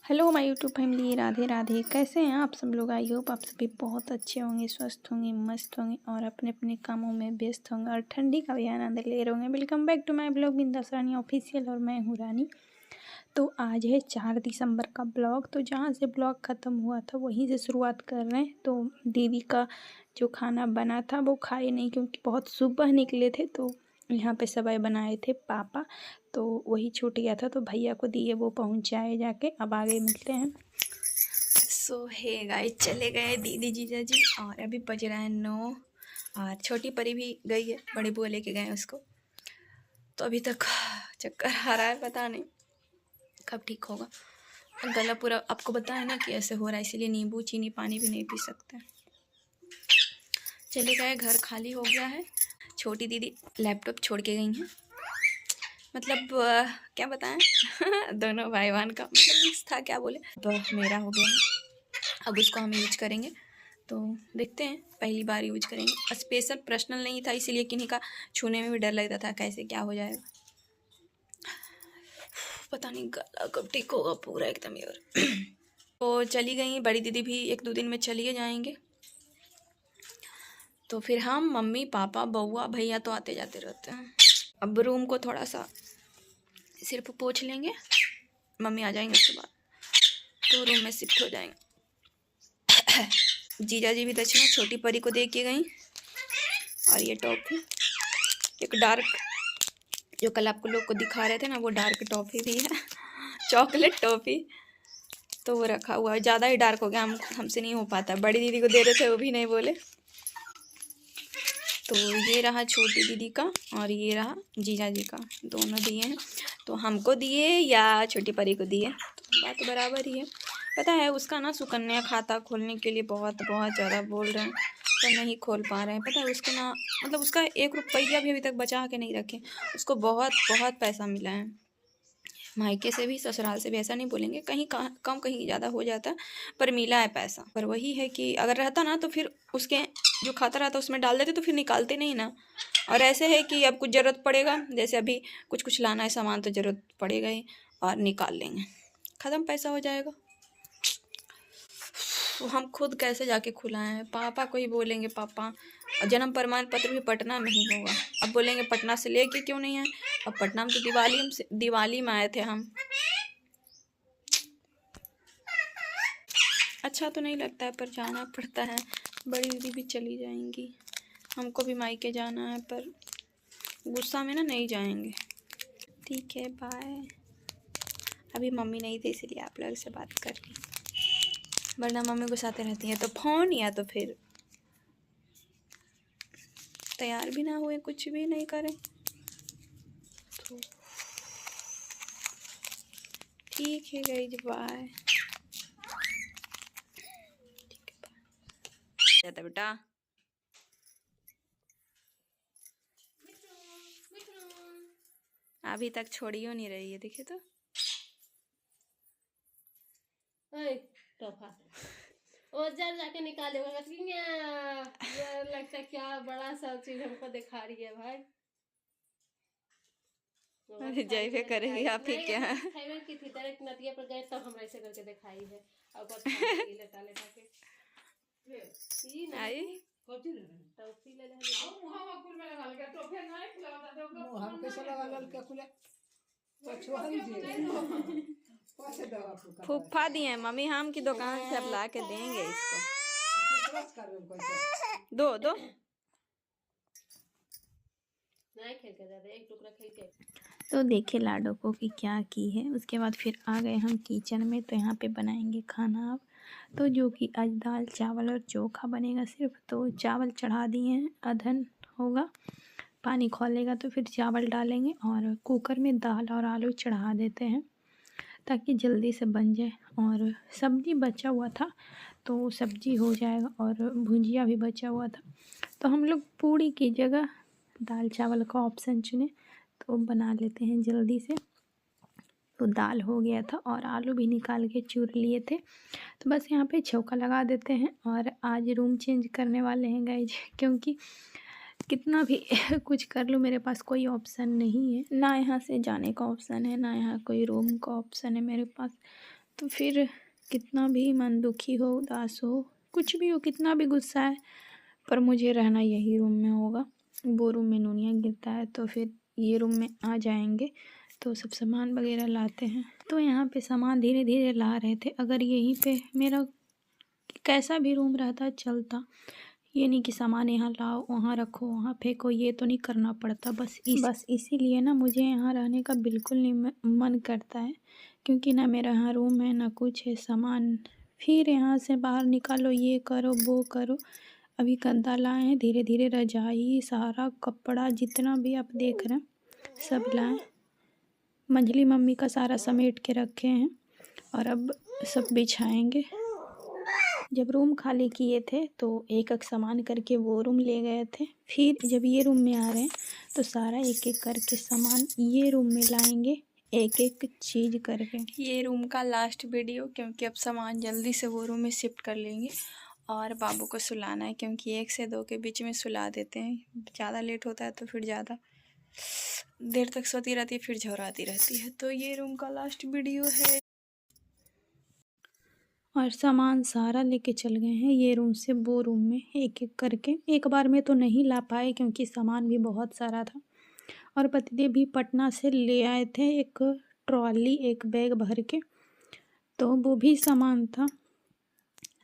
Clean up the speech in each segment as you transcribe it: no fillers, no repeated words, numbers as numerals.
Hello my YouTube family, Radhe Radhe. कैसे हैं आप सब लोग? आई होप आप सभी बहुत अच्छे होंगे, स्वस्थ होंगे, मस्त होंगे और अपने अपने कामों में व्यस्त होंगे और ठंडी का भी आनंद ले रहे होंगे। Welcome back to my blog Bindaas Rani official और मैं हूँ रानी। तो आज है 4 दिसंबर का ब्लॉग। तो जहाँ से ब्लॉग ख़त्म हुआ था वहीं से शुरुआत कर रहे हैं। तो दीदी का जो खाना बना था वो खाए नहीं, क्योंकि बहुत सुबह निकले थे। तो यहाँ पे सबई बनाए थे पापा, तो वही छूट गया था, तो भैया को दिए, वो पहुँचाए जाके। अब आगे मिलते हैं। सो हे गाइस, चले गए दीदी जीजा जी और अभी बज रहा है 9 और छोटी परी भी गई है, बड़ी बुआ लेके गए उसको। तो अभी तक चक्कर आ रहा है, पता नहीं कब ठीक होगा। गला पूरा, आपको बताया ना कि ऐसे हो रहा है, इसीलिए नींबू चीनी पानी भी नहीं पी सकते। चले गए, घर खाली हो गया है। छोटी दीदी लैपटॉप छोड़ के गई हैं। मतलब क्या बताएं दोनों भाई बहन का मतलब मिक्स था, क्या बोले। तो मेरा हो गया है, अब उसको हम यूज करेंगे। तो देखते हैं, पहली बार यूज करेंगे। स्पेशल पर्सनल नहीं था, इसीलिए किन्हीं का छूने में भी डर लगता था, कैसे क्या हो जाएगा पता नहीं, गला कब ठीक होगा पूरा एकदम यार। तो चली गई बड़ी दीदी भी, 1-2 दिन में चलिए जाएंगे। तो फिर हम मम्मी पापा बउआ भैया तो आते जाते रहते हैं। अब रूम को थोड़ा सा सिर्फ पोंछ लेंगे, मम्मी आ जाएंगे उसके बाद तो रूम में शिफ्ट हो जाएंगे। जीजा जी भी दक्षिणा छोटी परी को दे के गई। और ये टॉफ़ी, एक डार्क, जो कल आपको लोग को दिखा रहे थे ना, वो डार्क टॉफ़ी भी है, चॉकलेट टॉफ़ी। तो वो रखा हुआ है, ज़्यादा ही डार्क हो गया, हमसे नहीं हो पाता। बड़ी दीदी को दे रहे थे, वो भी नहीं बोले। तो ये रहा छोटी दीदी का और ये रहा जीजा जी का, दोनों दिए हैं। तो हमको दिए या छोटी परी को दिए, तो बात बराबर ही है। पता है उसका ना सुकन्या खाता खोलने के लिए बहुत बहुत ज़्यादा बोल रहे हैं, तो नहीं खोल पा रहे हैं। पता है उसको ना, मतलब उसका 1 रुपया भी अभी तक बचा के नहीं रखे। उसको बहुत बहुत पैसा मिला है, मायके से भी ससुराल से भी, ऐसा नहीं बोलेंगे, कहीं कम कहीं ज़्यादा हो जाता, पर मिला है पैसा। पर वही है कि अगर रहता ना तो फिर उसके जो खाता रहता उसमें डाल देते, तो फिर निकालते नहीं ना। और ऐसे है कि अब कुछ ज़रूरत पड़ेगा, जैसे अभी कुछ कुछ लाना है सामान, तो ज़रूरत पड़ेगा ही और निकाल लेंगे, ख़त्म, पैसा हो जाएगा। तो हम खुद कैसे जाके खुलाएं? पापा को ही बोलेंगे, पापा जन्म प्रमाण पत्र भी पटना में ही होगा। अब बोलेंगे पटना से लेके क्यों नहीं है? अब पटना में तो दिवाली में आए थे हम। अच्छा तो नहीं लगता है, पर जाना पड़ता है। बड़ी दीदी भी चली जाएंगी, हमको भी मायके जाना है, पर गुस्सा में ना नहीं जाएंगे। ठीक है, बाय। अभी मम्मी नहीं थी इसलिए आप लोग से बात कर रही, वरना मम्मी गुस्साते रहती हैं तो फ़ोन, या तो फिर तैयार भी ना हुए, कुछ भी नहीं करें। तो ठीक है गाइस, बाय। ठीक है, बाय। जाता बेटा, अभी तक छोड़ियो नहीं रही है, देखिए तो। तोहफा वो जल जाके निकाले होगा, लगता है क्या बड़ा सा चीज हमको दिखा रही है भाई। अरे जयफे करेगी आप ही क्या? खाइबे की थी डायरेक्ट नदिया पर गए तब हमरा ऐसे करके दिखाई है, और बस खाने लेटा लेटा के ई आई नहीं कौची ले टॉफी ले ले मुहावा कुल में लगा लगा टॉफी नहीं खिलाता दो मुंह हम कैसे लगा लल के कुल पछुहन जी कैसे दवा फूका फूफा दिए मम्मी, हम की दुकान से अब ला के देंगे इसको। दो दो नहीं खेल के दे, एक टुकड़ा खेल के। तो देखिए लाडो को कि क्या की है। उसके बाद फिर आ गए हम किचन में। तो यहाँ पे बनाएंगे खाना अब, तो जो कि आज दाल चावल और चोखा बनेगा सिर्फ। तो चावल चढ़ा दिए हैं, अधन होगा, पानी खौलेगा तो फिर चावल डालेंगे और कुकर में दाल और आलू चढ़ा देते हैं ताकि जल्दी से बन जाए। और सब्ज़ी बचा हुआ था तो सब्ज़ी हो जाएगा, और भुजिया भी बचा हुआ था। तो हम लोग पूड़ी की जगह दाल चावल का ऑप्शन चुने, तो बना लेते हैं जल्दी से। तो दाल हो गया था और आलू भी निकाल के चूर लिए थे, तो बस यहाँ पे छौंका लगा देते हैं। और आज रूम चेंज करने वाले हैं गाइज, क्योंकि कितना भी कुछ कर लूँ मेरे पास कोई ऑप्शन नहीं है, ना यहाँ से जाने का ऑप्शन है, ना यहाँ कोई रूम का ऑप्शन है मेरे पास। तो फिर कितना भी मन दुखी हो, उदास हो, कुछ भी हो, कितना भी गुस्सा है, पर मुझे रहना यही रूम में होगा। वो रूम में नूनिया गिरता है तो फिर ये रूम में आ जाएंगे। तो सब सामान वगैरह लाते हैं। तो यहाँ पे सामान धीरे धीरे ला रहे थे। अगर यहीं पे मेरा कैसा भी रूम रहता चलता, ये नहीं कि सामान यहाँ लाओ, वहाँ रखो, वहाँ फेंको, ये तो नहीं करना पड़ता। बस इसीलिए ना मुझे यहाँ रहने का बिल्कुल नहीं मन करता है, क्योंकि ना मेरा यहाँ रूम है ना कुछ है सामान। फिर यहाँ से बाहर निकालो, ये करो वो करो। अभी गद्दा लाए हैं, धीरे धीरे रजाई सारा कपड़ा जितना भी आप देख रहे हैं सब लाए। मंझली मम्मी का सारा समेट के रखे हैं और अब सब बिछाएंगे। जब रूम खाली किए थे तो एक एक सामान करके वो रूम ले गए थे। फिर जब ये रूम में आ रहे हैं तो सारा एक एक करके सामान ये रूम में लाएंगे, एक एक चीज़ करके। ये रूम का लास्ट वीडियो, क्योंकि अब सामान जल्दी से वो रूम में शिफ्ट कर लेंगे और बाबू को सुलाना है, क्योंकि 1 से 2 के बीच में सुला देते हैं। ज़्यादा लेट होता है तो फिर ज़्यादा देर तक सोती रहती है, फिर झुर्राती रहती है। तो ये रूम का लास्ट वीडियो है और सामान सारा लेके चल गए हैं ये रूम से वो रूम में, एक एक करके। एक बार में तो नहीं ला पाए क्योंकि सामान भी बहुत सारा था। और पतिदेव भी पटना से ले आए थे एक ट्रॉली, एक बैग भर के, तो वो भी सामान था।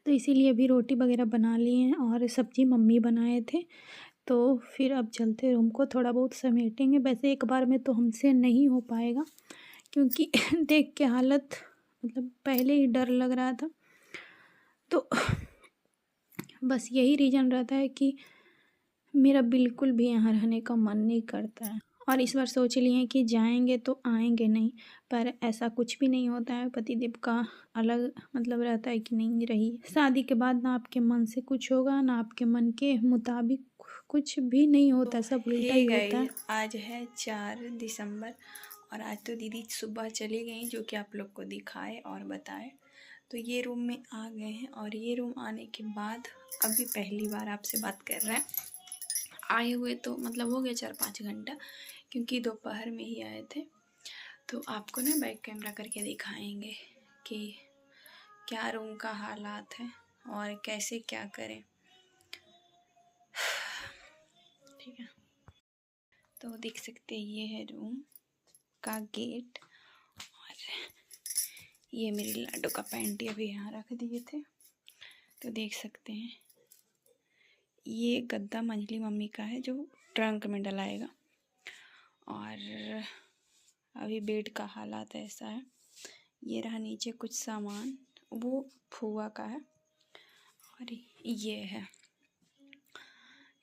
तो इसीलिए अभी रोटी वगैरह बना लिए हैं और सब्जी मम्मी बनाए थे। तो फिर अब चलते रूम को थोड़ा बहुत समेटेंगे। वैसे एक बार में तो हमसे नहीं हो पाएगा, क्योंकि देख के हालत मतलब पहले ही डर लग रहा था। तो बस यही रीज़न रहता है कि मेरा बिल्कुल भी यहाँ रहने का मन नहीं करता है। और इस बार सोच लिए हैं कि जाएंगे तो आएंगे नहीं, पर ऐसा कुछ भी नहीं होता है। पतिदेव का अलग मतलब रहता है कि नहीं रही। शादी के बाद ना आपके मन से कुछ होगा, ना आपके मन के मुताबिक कुछ भी नहीं होता, सब उल्टा ही होता है। आज है 4 दिसंबर और आज तो दीदी सुबह चली गई, जो कि आप लोग को दिखाए और बताए। तो ये रूम में आ गए हैं और ये रूम आने के बाद अभी पहली बार आपसे बात कर रहे हैं। आए हुए तो मतलब हो गया 4-5 घंटा, क्योंकि दोपहर में ही आए थे। तो आपको ना बैक कैमरा करके दिखाएंगे कि क्या रूम का हालात है और कैसे क्या करें। ठीक है, तो देख सकते हैं ये है रूम का गेट। और ये मेरी लाडो का पैंटी अभी यहाँ रख दिए थे, तो देख सकते हैं। ये गद्दा मंझली मम्मी का है जो ट्रंक में डलाएगा। और अभी बेड का हालात ऐसा है। ये रहा नीचे कुछ सामान, वो फुआ का है और ये है।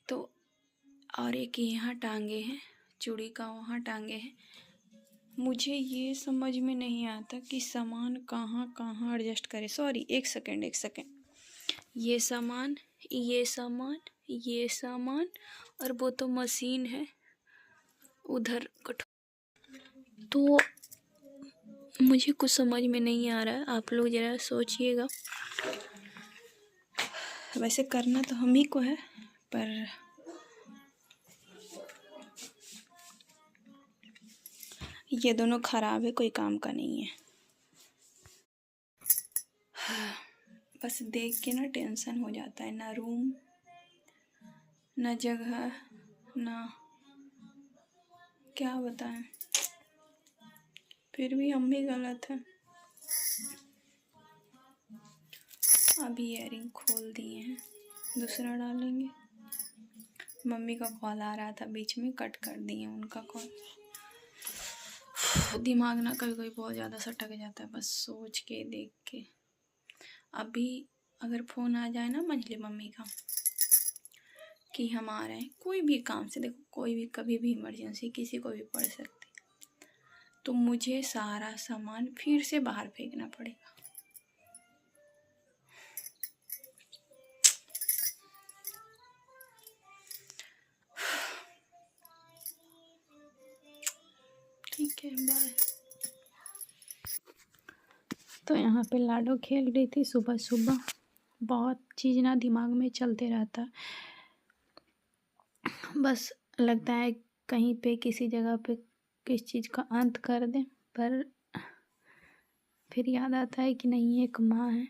तो और एक यहाँ टांगे हैं, चूड़ी का वहाँ टांगे हैं। मुझे ये समझ में नहीं आता कि सामान कहाँ कहाँ एडजस्ट करें। सॉरी, एक सेकेंड। ये सामान, ये सामान, ये सामान, और वो तो मशीन है उधर। तो मुझे कुछ समझ में नहीं आ रहा है, आप लोग ज़रा सोचिएगा। वैसे करना तो हम ही को है, पर ये दोनों ख़राब है, कोई काम का नहीं है। बस देख के ना टेंशन हो जाता है। ना रूम, ना जगह, ना क्या बताएं। फिर भी हम भी गलत हैं। अभी ईयरिंग खोल दिए हैं, दूसरा डालेंगे। मम्मी का कॉल आ रहा था, बीच में कट कर दिए उनका कॉल। दिमाग ना कभी कभी बहुत ज़्यादा सटक जाता है, बस सोच के देख के। अभी अगर फ़ोन आ जाए ना मंझली मम्मी का कि हम आ रहे हैं कोई भी काम से, देखो कोई भी कभी भी इमरजेंसी किसी को भी पड़ सकती, तो मुझे सारा सामान फिर से बाहर फेंकना पड़ेगा। ठीक है, बाय। तो यहाँ पे लाडो खेल रही थी सुबह सुबह। बहुत चीज़ ना दिमाग में चलते रहता, बस लगता है कहीं पे किसी जगह पे किस चीज़ का अंत कर दें, पर फिर याद आता है कि नहीं एक माँ है।